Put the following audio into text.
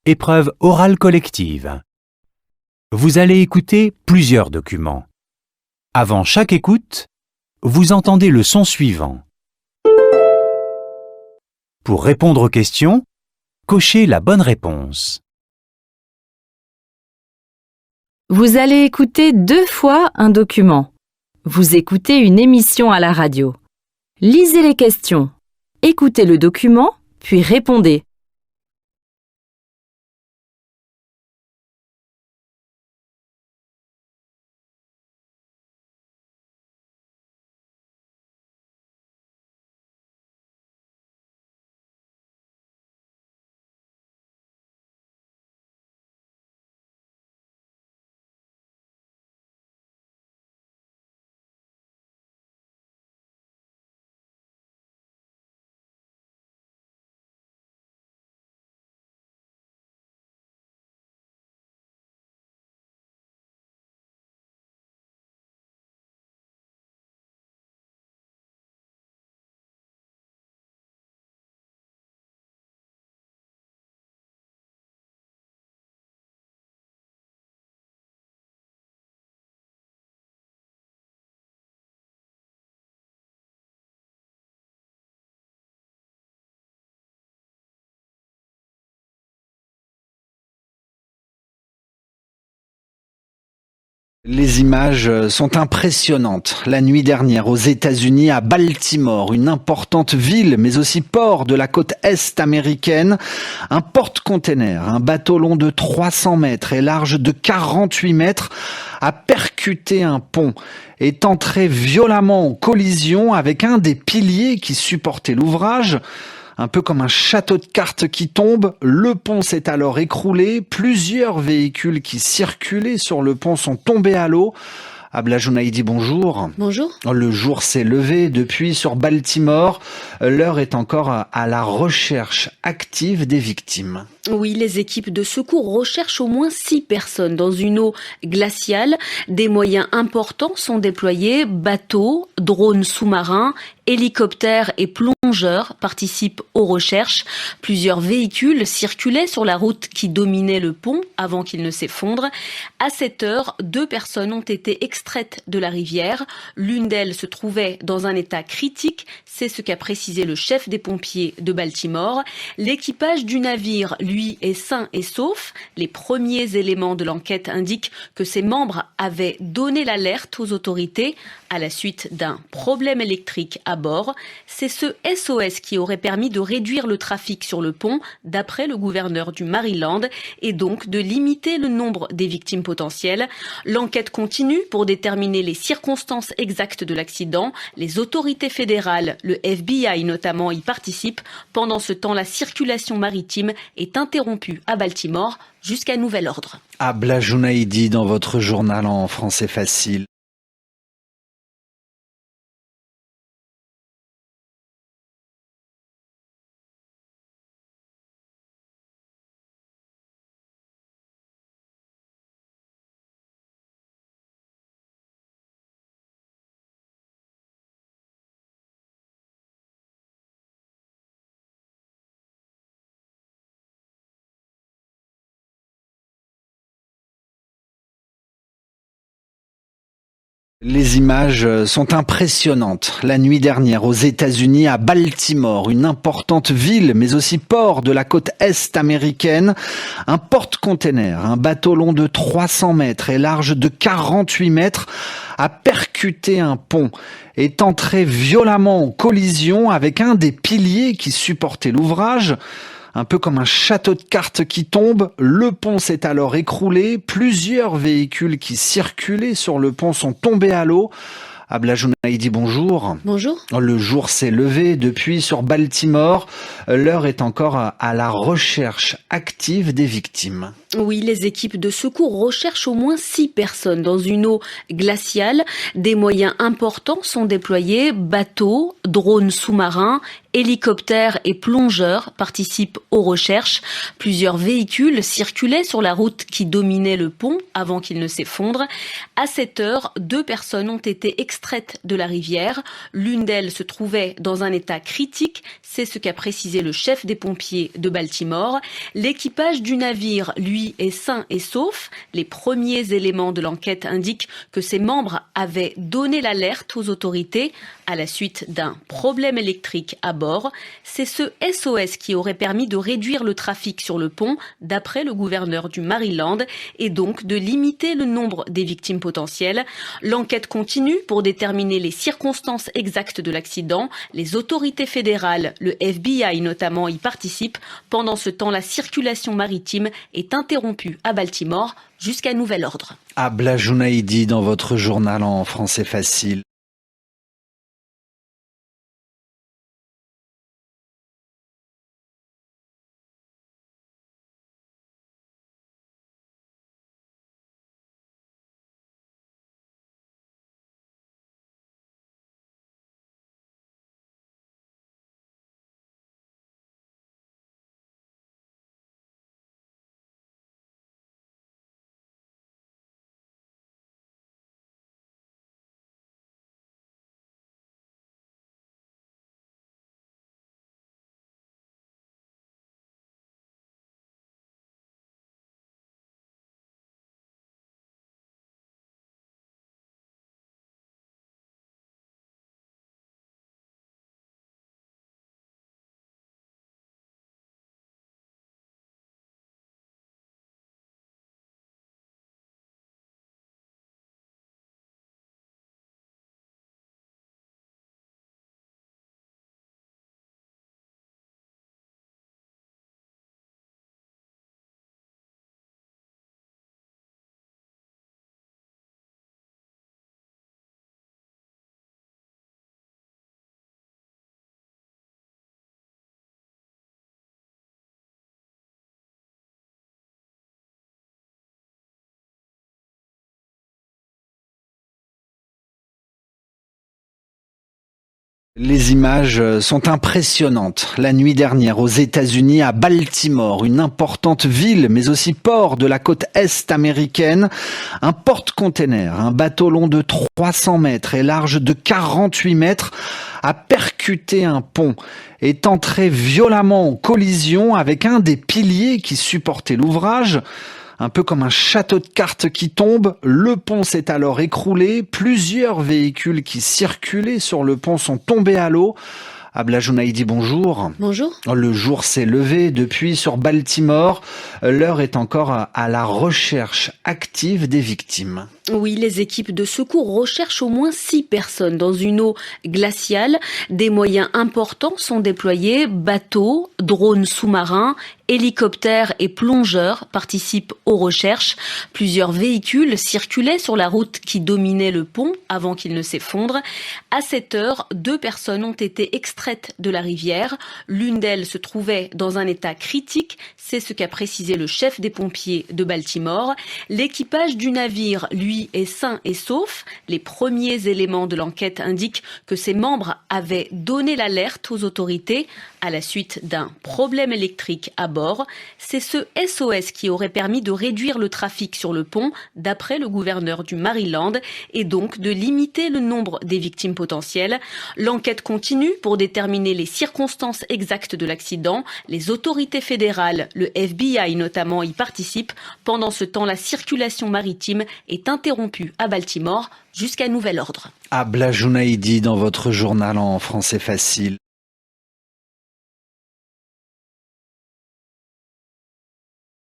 Épreuve orale collective. Vous allez écouter plusieurs documents. Avant chaque écoute, vous entendez le son suivant. Pour répondre aux questions, cochez la bonne réponse. Vous allez écouter 2 fois un document. Vous écoutez une émission à la radio. Lisez les questions. Écoutez le document, puis répondez. Les images sont impressionnantes. La nuit dernière, aux États-Unis, à Baltimore, une importante ville, mais aussi port de la côte est américaine, un porte-container, un bateau long de 300 mètres et large de 48 mètres, a percuté un pont, est entré violemment en collision avec un des piliers qui supportait l'ouvrage. Un peu comme un château de cartes qui tombe, le pont s'est alors écroulé. Plusieurs véhicules qui circulaient sur le pont sont tombés à l'eau. Abla Jounaïdi, bonjour. Bonjour. Le jour s'est levé depuis sur Baltimore. L'heure est encore à la recherche active des victimes. Oui, les équipes de secours recherchent au moins 6 personnes dans une eau glaciale. Des moyens importants sont déployés. Bateaux, drones sous-marins, hélicoptères et plongeurs participent aux recherches. Plusieurs véhicules circulaient sur la route qui dominait le pont avant qu'il ne s'effondre. À cette heure, 2 personnes ont été extraites de la rivière. L'une d'elles se trouvait dans un état critique. C'est ce qu'a précisé le chef des pompiers de Baltimore. L'équipage du navire, lui, est sain et sauf. Les premiers éléments de l'enquête indiquent que ses membres avaient donné l'alerte aux autorités à la suite d'un problème électrique à bord. C'est ce SOS qui aurait permis de réduire le trafic sur le pont, d'après le gouverneur du Maryland, et donc de limiter le nombre des victimes potentielles. L'enquête continue pour déterminer les circonstances exactes de l'accident. Les autorités fédérales, le FBI notamment, y participent. Pendant ce temps, la circulation maritime est interrompue à Baltimore jusqu'à nouvel ordre. Abla Jounaïdi dans votre journal en français facile. Les images sont impressionnantes. La nuit dernière, aux États-Unis, à Baltimore, une importante ville, mais aussi port de la côte est américaine, un porte-container, un bateau long de 300 mètres et large de 48 mètres, a percuté un pont, est entré violemment en collision avec un des piliers qui supportait l'ouvrage. Un peu comme un château de cartes qui tombe, le pont s'est alors écroulé. Plusieurs véhicules qui circulaient sur le pont sont tombés à l'eau. Abla Jounaïdi, bonjour. Bonjour. Le jour s'est levé depuis sur Baltimore. L'heure est encore à la recherche active des victimes. Oui, les équipes de secours recherchent au moins 6 personnes dans une eau glaciale. Des moyens importants sont déployés. Bateaux, drones sous-marins, hélicoptères et plongeurs participent aux recherches. Plusieurs véhicules circulaient sur la route qui dominait le pont avant qu'il ne s'effondre. À cette heure, 2 personnes ont été extraites de la rivière. L'une d'elles se trouvait dans un état critique. C'est ce qu'a précisé le chef des pompiers de Baltimore. L'équipage du navire, lui, est sain et sauf. Les premiers éléments de l'enquête indiquent que ses membres avaient donné l'alerte aux autorités à la suite d'un problème électrique à bord. C'est ce SOS qui aurait permis de réduire le trafic sur le pont, d'après le gouverneur du Maryland, et donc de limiter le nombre des victimes potentielles. L'enquête continue pour déterminer les circonstances exactes de l'accident. Les autorités fédérales, le FBI notamment, y participent. Pendant ce temps, la circulation maritime est interrompue à Baltimore jusqu'à nouvel ordre. Abla Jounaïdi dans votre journal en français facile. Les images sont impressionnantes. La nuit dernière, aux États-Unis, à Baltimore, une importante ville, mais aussi port de la côte est américaine, un porte-container, un bateau long de 300 mètres et large de 48 mètres, a percuté un pont, est entré violemment en collision avec un des piliers qui supportait l'ouvrage. Un peu comme un château de cartes qui tombe, le pont s'est alors écroulé. Plusieurs véhicules qui circulaient sur le pont sont tombés à l'eau. Abla Jounaïdi, bonjour. Bonjour. Le jour s'est levé depuis sur Baltimore. L'heure est encore à la recherche active des victimes. Oui, les équipes de secours recherchent au moins 6 personnes dans une eau glaciale. Des moyens importants sont déployés. Bateaux, drones sous-marins, hélicoptères et plongeurs participent aux recherches. Plusieurs véhicules circulaient sur la route qui dominait le pont avant qu'il ne s'effondre. À cette heure, 2 personnes ont été extraites de la rivière. L'une d'elles se trouvait dans un état critique. C'est ce qu'a précisé le chef des pompiers de Baltimore. L'équipage du navire, lui, est sain et sauf. Les premiers éléments de l'enquête indiquent que ses membres avaient donné l'alerte aux autorités à la suite d'un problème électrique à bord. C'est ce SOS qui aurait permis de réduire le trafic sur le pont, d'après le gouverneur du Maryland, et donc de limiter le nombre des victimes potentielles. L'enquête continue pour déterminer les circonstances exactes de l'accident. Les autorités fédérales, le FBI notamment, y participent. Pendant ce temps, la circulation maritime est interrompue à Baltimore jusqu'à nouvel ordre. Abla Jounaïdi dans votre journal en français facile.